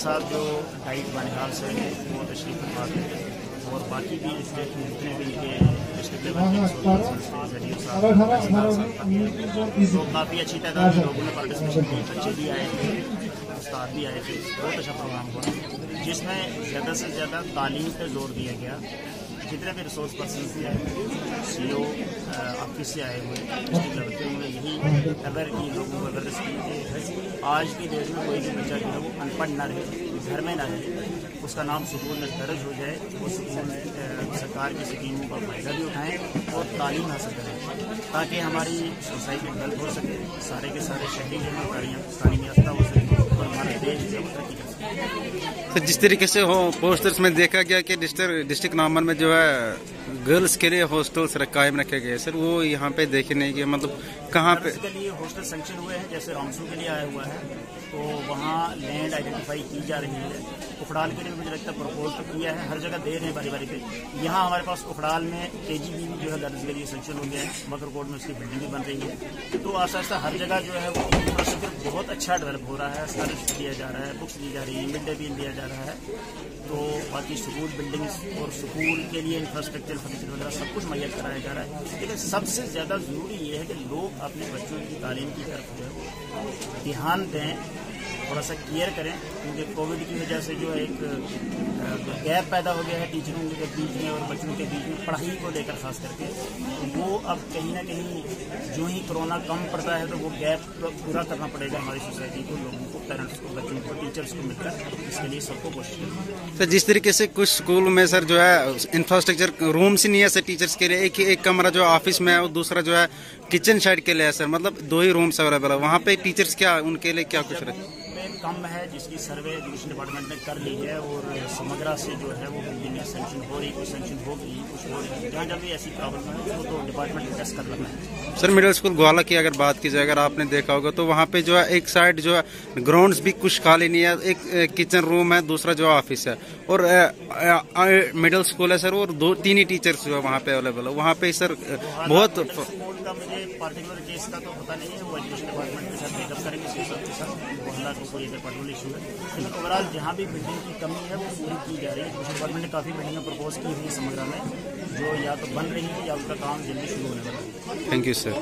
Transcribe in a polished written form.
साहब जो डाइट बनिहाल से वो तशरीफ फरमाते हैं और बाकी भी इसके जितने भी इनके डिस्ट्रिक्ट लेवल के तो काफ़ी अच्छी तादाद में लोगों ने पार्टिसिपेशन की। बच्चे भी आए थे, उस्ताद भी आए थे। बहुत अच्छा प्रोग्राम हुआ जिसमें ज़्यादा से ज़्यादा तालीम पर जोर दिया गया। जितने भी रिसोर्स पर्सन भी आए, CO ऑफिस से आए हुए डिस्ट्रिक्ट लेवल के, उन्होंने यही अगर की लोगों को अगर आज की डेट में कोई भी बच्चा जो है वो अनपढ़ ना रहे, घर में ना रहे, उसका नाम स्कूल में दर्ज हो जाए, वो स्कूल में सरकार की स्कीमों का फायदा भी उठाएँ और तालीम हासिल करें ताकि हमारी सोसाइटी डेवलप हो सके, सारे के सारे शहरी जो है तालीम याफ्ता हो सके और हमारा देश जो है तरक्की कर सके। तो जिस तरीके से हो पोस्टर्स में देखा गया कि डिस्ट्रिक्ट नामन में जो है गर्ल्स के लिए हॉस्टल्स कायम रखे गए, सर वो यहाँ पे देखे नहीं गए, मतलब कहाँ पे के लिए हॉस्टल सैंक्शन हुए हैं। जैसे रामसू के लिए आया हुआ है तो वहाँ लैंड आइडेंटिफाई की जा रही है। उखड़ाल के लिए मुझे लगता है प्रपोज तो किया है, हर जगह दे रहे हैं बारी बारी पे। यहाँ हमारे पास उखड़ाल में KGB जो है गर्ल्स के लिए सैंक्शन हो गया है, मकरकोट में उसकी बिल्डिंग भी बन रही है। तो आस्ता आस्ता हर जगह जो है वो इंफ्रास्ट्रक्चर बहुत अच्छा डेवलप हो रहा है, स्कॉलरशिप दिया जा रहा है, बुक्स दी जा रही है, मिड डे मील दिया जा रहा है। तो बाकी स्कूल बिल्डिंग्स और स्कूल के लिए इंफ्रास्ट्रक्चर फर्नीचर वगैरह सब कुछ मुहैया कराया जा रहा है। लेकिन सबसे ज़्यादा ज़रूरी ये है कि लोग अपने बच्चों की तालीम की तरफ जो है ध्यान दें, थोड़ा सा केयर करें, क्योंकि कोविड की वजह से जो एक गैप पैदा हो गया है टीचरों के बीच में और बच्चों के बीच में पढ़ाई को लेकर खास करके। तो वो अब कहीं ना कहीं जो ही कोरोना कम पड़ता है तो वो गैप पूरा करना पड़ेगा हमारी सोसाइटी को, लोगों को, पेरेंट्स को, बच्चों को, टीचर्स को मिलकर। इसके लिए सबको कोशिश करें। तो जिस तरीके से कुछ स्कूल में सर जो है इंफ्रास्ट्रक्चर रूम्स ही नहीं है सर टीचर्स के लिए, एक कमरा जो ऑफिस में है और दूसरा जो है किचन साइड के लिए है सर, मतलब 2 ही रूम्स अवेलेबल है। वहाँ पे टीचर्स क्या उनके लिए क्या कुछ रहे कम है, जिसकी सर्वे एजुकेशन डिपार्टमेंट ने कर ली है और समग्रा से जो है वो बिल्डिंग सेंक्शन हो रही, कुछ सेंक्शन होगी, कुछ हो रही है। जहाँ जब भी ऐसी प्रॉब्लम है उसको तो डिपार्टमेंट ने टेस्ट कर लेना है। सर मिडिल स्कूल ग्वाला की अगर बात की जाए, अगर आपने देखा होगा तो वहाँ पे जो है एक साइड जो है ग्राउंड्स भी कुछ खाली नहीं है, एक किचन रूम है, दूसरा जो ऑफिस है और मिडिल स्कूल है सर और 2-3 ही टीचर्स जो है वहाँ पे अवेलेबल है। वहाँ पे सर बहुत स्कूल का मुझे पार्टिकुलर केस का तो पता नहीं है, वो एजुकेशन डिपार्टमेंट के साथ टेकअप करेंगे इसके साथ मोहल्ला को कोई पर्टिकुलर इशू है। लेकिन ओवरऑल जहाँ भी बिल्डिंग की कमी है वो पूरी की जा रही है। एजुकेशन डिपार्टमेंट ने काफ़ी बिल्डिंगें प्रपोज की हुई है समग्रा में, जो या तो बन रही है या उनका काम जल्दी शुरू होने वाला है। Thank you sir.